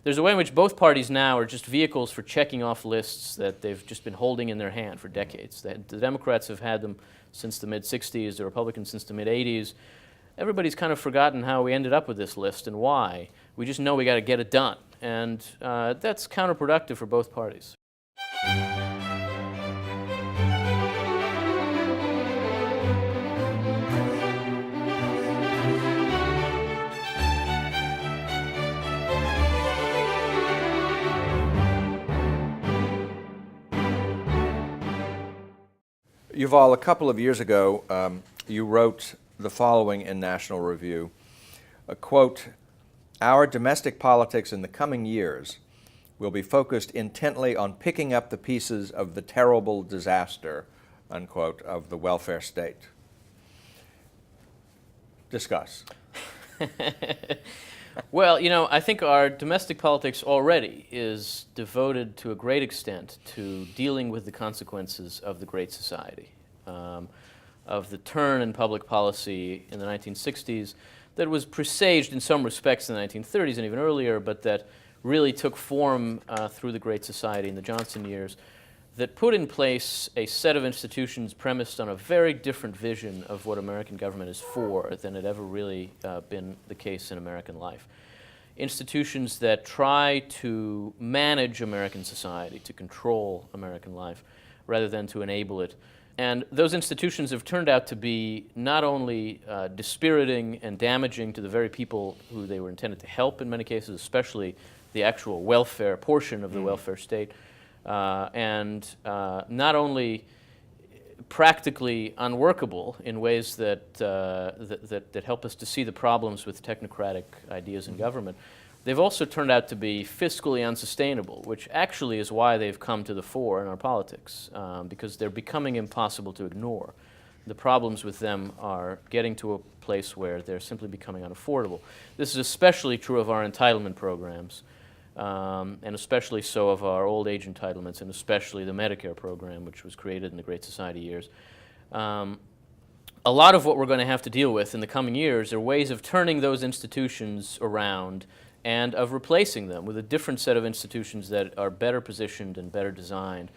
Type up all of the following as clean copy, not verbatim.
there's a way in which both parties now are just vehicles for checking off lists that they've just been holding in their hand for decades. The Democrats have had them since the mid-'60s, the Republicans since the mid-'80s. Everybody's kind of forgotten how we ended up with this list and why. We just know we got to get it done, and that's counterproductive for both parties. Yuval, a couple of years ago, you wrote the following in National Review, a quote, "Our domestic politics in the coming years will be focused intently on picking up the pieces of the terrible disaster," unquote, of the welfare state. Discuss. Well, you know, I think our domestic politics already is devoted to a great extent to dealing with the consequences of the Great Society, of the turn in public policy in the 1960s that was presaged in some respects in the 1930s and even earlier, but that really took form through the Great Society in the Johnson years, that put in place a set of institutions premised on a very different vision of what American government is for than had ever really been the case in American life. Institutions that try to manage American society, to control American life, rather than to enable it. And those institutions have turned out to be not only dispiriting and damaging to the very people who they were intended to help in many cases, especially the actual welfare portion of the welfare state, and not only practically unworkable in ways that help us to see the problems with technocratic ideas in government, they've also turned out to be fiscally unsustainable, which actually is why they've come to the fore in our politics, because they're becoming impossible to ignore. The problems with them are getting to a place where they're simply becoming unaffordable. This is especially true of our entitlement programs, and especially so of our old age entitlements, and especially the Medicare program, which was created in the Great Society years. A lot of what we're going to have to deal with in the coming years are ways of turning those institutions around and of replacing them with a different set of institutions that are better positioned and better designed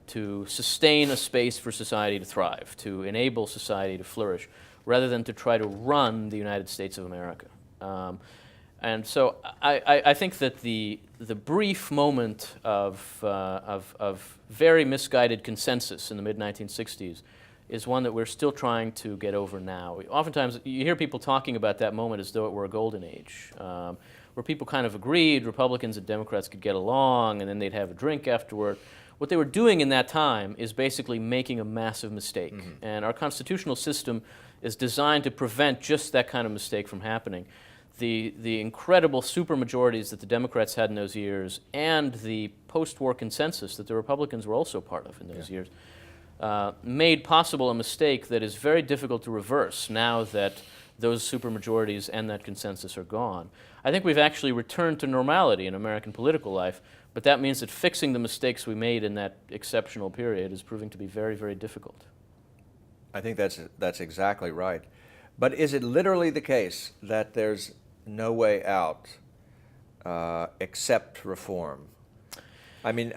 to sustain a space for society to thrive, to enable society to flourish, rather than to try to run the United States of America. And so I think that the brief moment of very misguided consensus in the mid-1960s is one that we're still trying to get over now. Oftentimes you hear people talking about that moment as though it were a golden age, where people kind of agreed Republicans and Democrats could get along and then they'd have a drink afterward. What they were doing in that time is basically making a massive mistake. Mm-hmm. And our constitutional system is designed to prevent just that kind of mistake from happening. The incredible supermajorities that the Democrats had in those years and the post-war consensus that the Republicans were also part of in those years made possible a mistake that is very difficult to reverse now that those supermajorities and that consensus are gone. I think we've actually returned to normality in American political life, but that means that fixing the mistakes we made in that exceptional period is proving to be very, very difficult. I think that's exactly right. But is it literally the case that there's no way out except reform? I mean,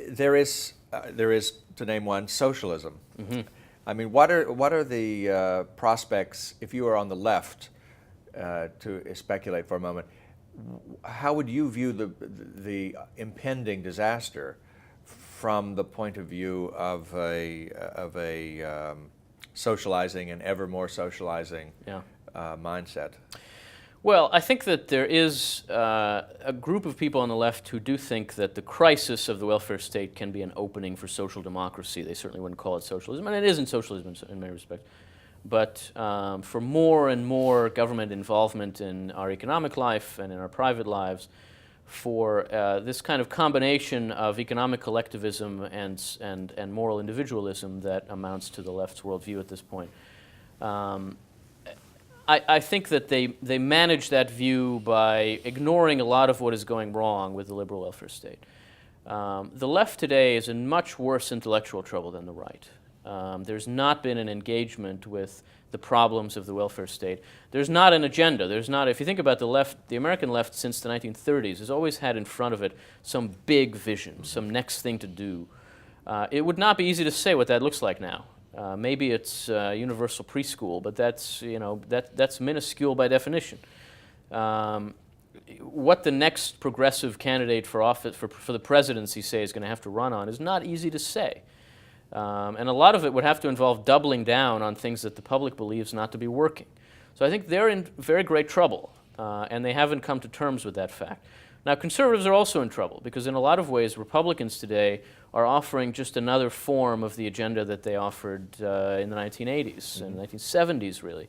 there is, to name one, socialism. Mm-hmm. I mean, what are the prospects, if you are on the left, to speculate for a moment, how would you view the impending disaster from the point of view of a socializing and ever more socializing mindset? Well, I think that there is a group of people on the left who do think that the crisis of the welfare state can be an opening for social democracy. They certainly wouldn't call it socialism, and it isn't socialism in many respects. But for more and more government involvement in our economic life and in our private lives, for this kind of combination of economic collectivism and moral individualism that amounts to the left's worldview at this point. I think that they manage that view by ignoring a lot of what is going wrong with the liberal welfare state. The left today is in much worse intellectual trouble than the right. There's not been an engagement with the problems of the welfare state. There's not an agenda. There's not, if you think about the left, the American left since the 1930s has always had in front of it some big vision, some next thing to do. It would not be easy to say what that looks like now. Maybe it's universal preschool, but that's, that's minuscule by definition. What the next progressive candidate for office, for the presidency, say, is going to have to run on is not easy to say. And a lot of it would have to involve doubling down on things that the public believes not to be working. So I think they're in very great trouble, and they haven't come to terms with that fact. Now, conservatives are also in trouble, because in a lot of ways, Republicans today are offering just another form of the agenda that they offered in the 1980s and 1970s, really.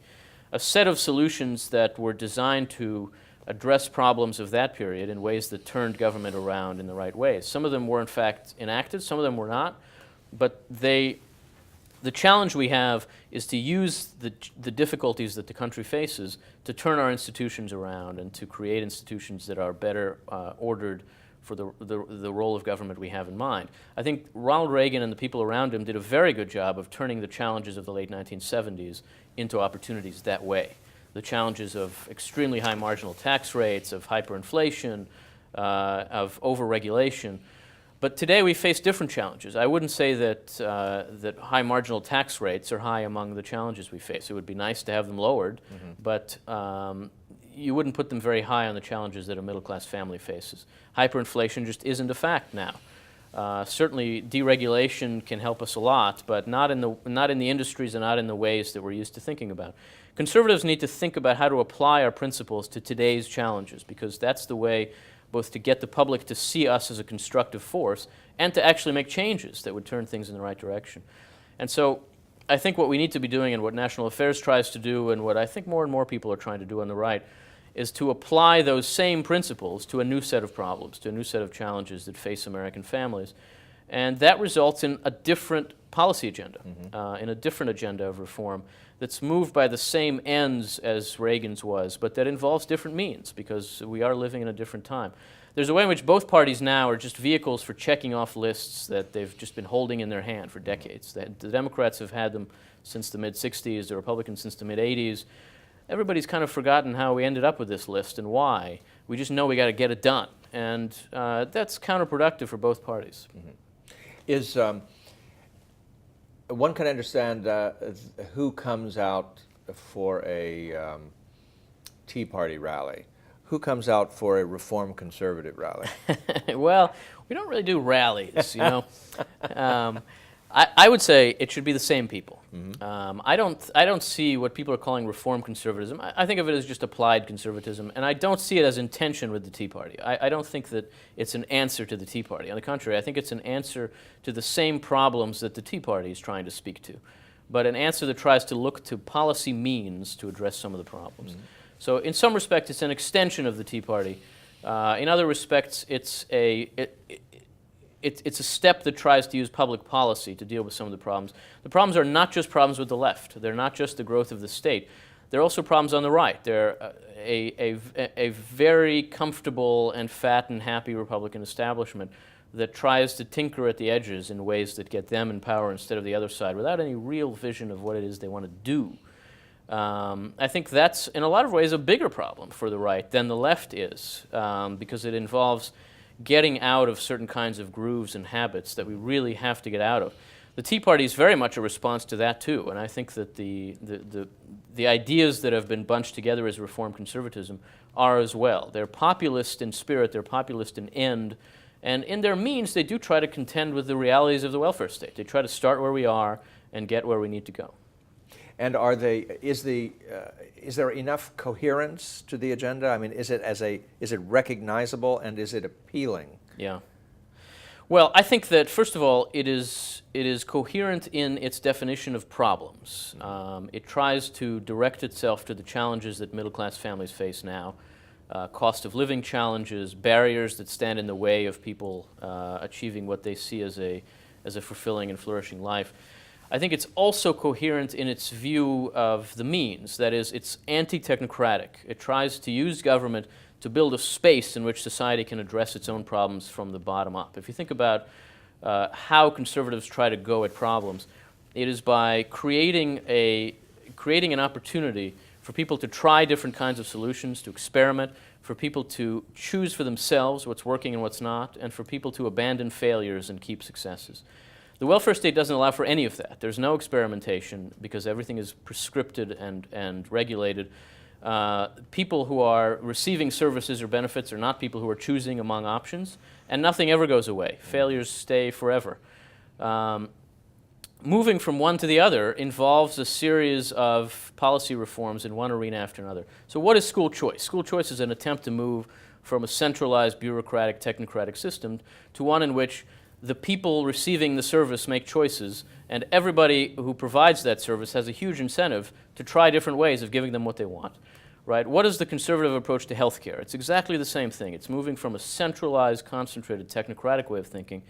A set of solutions that were designed to address problems of that period in ways that turned government around in the right ways. Some of them were, in fact, enacted, some of them were not. But the challenge we have is to use the difficulties that the country faces to turn our institutions around and to create institutions that are better ordered for the role of government we have in mind. I think Ronald Reagan and the people around him did a very good job of turning the challenges of the late 1970s into opportunities that way. The challenges of extremely high marginal tax rates, of hyperinflation, of overregulation. But today we face different challenges. I wouldn't say that, that high marginal tax rates are high among the challenges we face. It would be nice to have them lowered, but you wouldn't put them very high on the challenges that a middle-class family faces. Hyperinflation just isn't a fact now. Certainly deregulation can help us a lot, but not in the industries and not in the ways that we're used to thinking about. Conservatives need to think about how to apply our principles to today's challenges, because that's the way both to get the public to see us as a constructive force and to actually make changes that would turn things in the right direction. And so I think what we need to be doing, and what National Affairs tries to do, and what I think more and more people are trying to do on the right, is to apply those same principles to a new set of problems, to a new set of challenges that face American families. And that results in a different policy agenda, in a different agenda of reform that's moved by the same ends as Reagan's was, but that involves different means, because we are living in a different time. There's a way in which both parties now are just vehicles for checking off lists that they've just been holding in their hand for decades. The Democrats have had them since the mid-'60s, the Republicans since the mid-'80s. Everybody's kind of forgotten how we ended up with this list and why. We just know we got to get it done, and that's counterproductive for both parties. Is one can understand who comes out for a Tea Party rally. Who comes out for a Reform Conservative rally? Well, we don't really do rallies, I would say it should be the same people. I don't see what people are calling Reform Conservatism. I think of it as just applied conservatism, and I don't see it as in tension with the Tea Party. I don't think that it's an answer to the Tea Party. On the contrary, I think it's an answer to the same problems that the Tea Party is trying to speak to, but an answer that tries to look to policy means to address some of the problems. So in some respects, it's an extension of the Tea Party. In other respects, it's a step that tries to use public policy to deal with some of the problems. The problems are not just problems with the left. They're not just the growth of the state. They're also problems on the right. They're a very comfortable and fat and happy Republican establishment that tries to tinker at the edges in ways that get them in power instead of the other side without any real vision of what it is they want to do. I think that's, in a lot of ways, a bigger problem for the right than the left is, because it involves getting out of certain kinds of grooves and habits that we really have to get out of. The Tea Party is very much a response to that too, and I think that the ideas that have been bunched together as Reform Conservatism are as well. They're populist in spirit, they're populist in end, and in their means they do try to contend with the realities of the welfare state. They try to start where we are and get where we need to go. And is there enough coherence to the agenda? I mean, is it recognizable and is it appealing? Yeah. Well, I think that first of all, it is coherent in its definition of problems. It tries to direct itself to the challenges that middle-class families face now, cost of living challenges, barriers that stand in the way of people achieving what they see as a fulfilling and flourishing life. I think it's also coherent in its view of the means. That is, it's anti-technocratic. It tries to use government to build a space in which society can address its own problems from the bottom up. If you think about how conservatives try to go at problems, It is by creating an opportunity for people to try different kinds of solutions, to experiment, for people to choose for themselves what's working and what's not, and for people to abandon failures and keep successes. The welfare state doesn't allow for any of that. There's no experimentation because everything is prescripted and regulated. People who are receiving services or benefits are not people who are choosing among options, and nothing ever goes away. Failures stay forever. Moving from one to the other involves a series of policy reforms in one arena after another. So what is school choice? School choice is an attempt to move from a centralized, bureaucratic, technocratic system to one in which the people receiving the service make choices, and everybody who provides that service has a huge incentive to try different ways of giving them what they want. Right? What is the conservative approach to healthcare? It's exactly the same thing. It's moving from a centralized, concentrated, technocratic way of thinking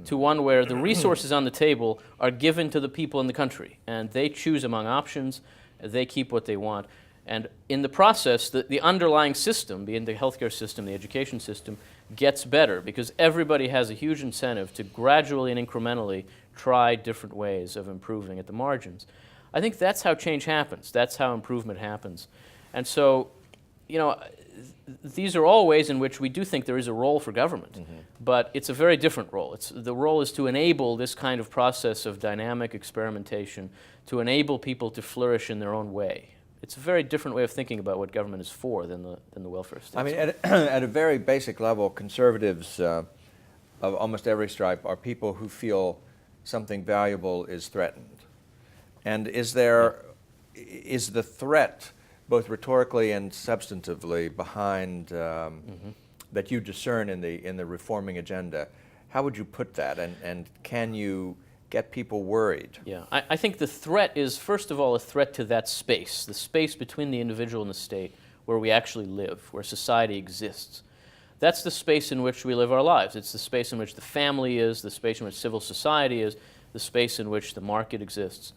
to one where the resources on the table are given to the people in the country, and they choose among options, they keep what they want. And in the process, the underlying system, being the healthcare system, the education system, gets better because everybody has a huge incentive to gradually and incrementally try different ways of improving at the margins. I think that's how change happens. That's how improvement happens. And so, you know, these are all ways in which we do think there is a role for government, but it's a very different role. The role is to enable this kind of process of dynamic experimentation, to enable people to flourish in their own way. It's a very different way of thinking about what government is for than the welfare state. I mean, at a very basic level, conservatives of almost every stripe are people who feel something valuable is threatened. And is the threat, both rhetorically and substantively, behind that you discern in the reforming agenda? How would you put that, and can you get people worried? Yeah, I think the threat is, first of all, a threat to that space, the space between the individual and the state, where we actually live, where society exists. That's the space in which we live our lives. It's the space in which the family is, the space in which civil society is, the space in which the market exists.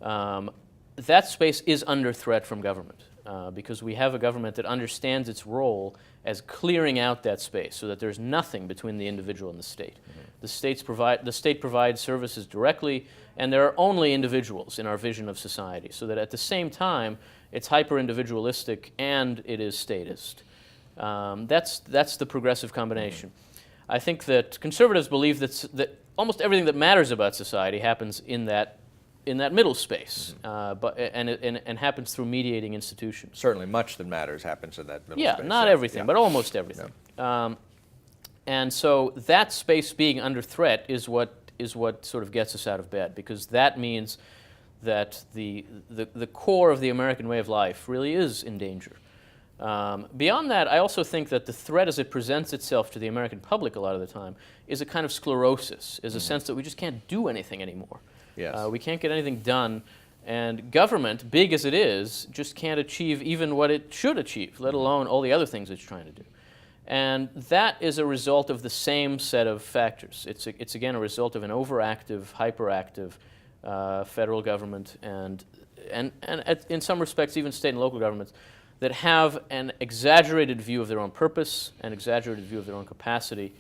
That space is under threat from government because we have a government that understands its role as clearing out that space so that there's nothing between the individual and the state. The state provides services directly, and there are only individuals in our vision of society, so that at the same time it's hyper-individualistic and it is statist. That's the progressive combination. I think that conservatives believe that almost everything that matters about society happens in that middle space, and happens through mediating institutions. Certainly, much that matters happens in that middle space. Yeah, not everything, but almost everything. Yeah. And so that space being under threat is what sort of gets us out of bed, because that means that the core of the American way of life really is in danger. Beyond that, I also think that the threat as it presents itself to the American public a lot of the time is a kind of sclerosis, is a sense that we just can't do anything anymore. Yes. We can't get anything done, and government, big as it is, just can't achieve even what it should achieve, let alone all the other things it's trying to do. And that is a result of the same set of factors. It's again a result of an overactive, hyperactive federal government and in some respects even state and local governments that have an exaggerated view of their own purpose, an exaggerated view of their own capacity.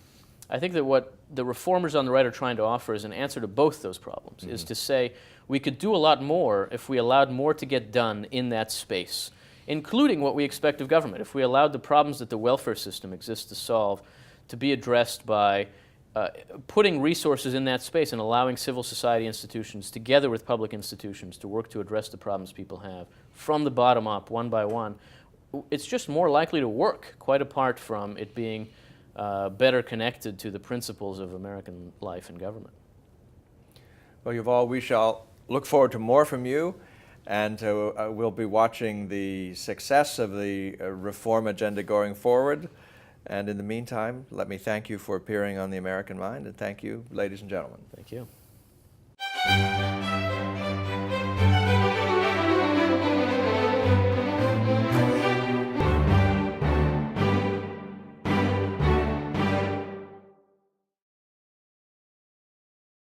I think that what the reformers on the right are trying to offer is an answer to both those problems, is to say we could do a lot more if we allowed more to get done in that space, including what we expect of government. If we allowed the problems that the welfare system exists to solve to be addressed by putting resources in that space and allowing civil society institutions together with public institutions to work to address the problems people have from the bottom up, one by one, it's just more likely to work, quite apart from it being better connected to the principles of American life and government. Well, Yuval, we shall look forward to more from you, and we'll be watching the success of the reform agenda going forward. And in the meantime, let me thank you for appearing on The American Mind, and thank you, ladies and gentlemen. Thank you.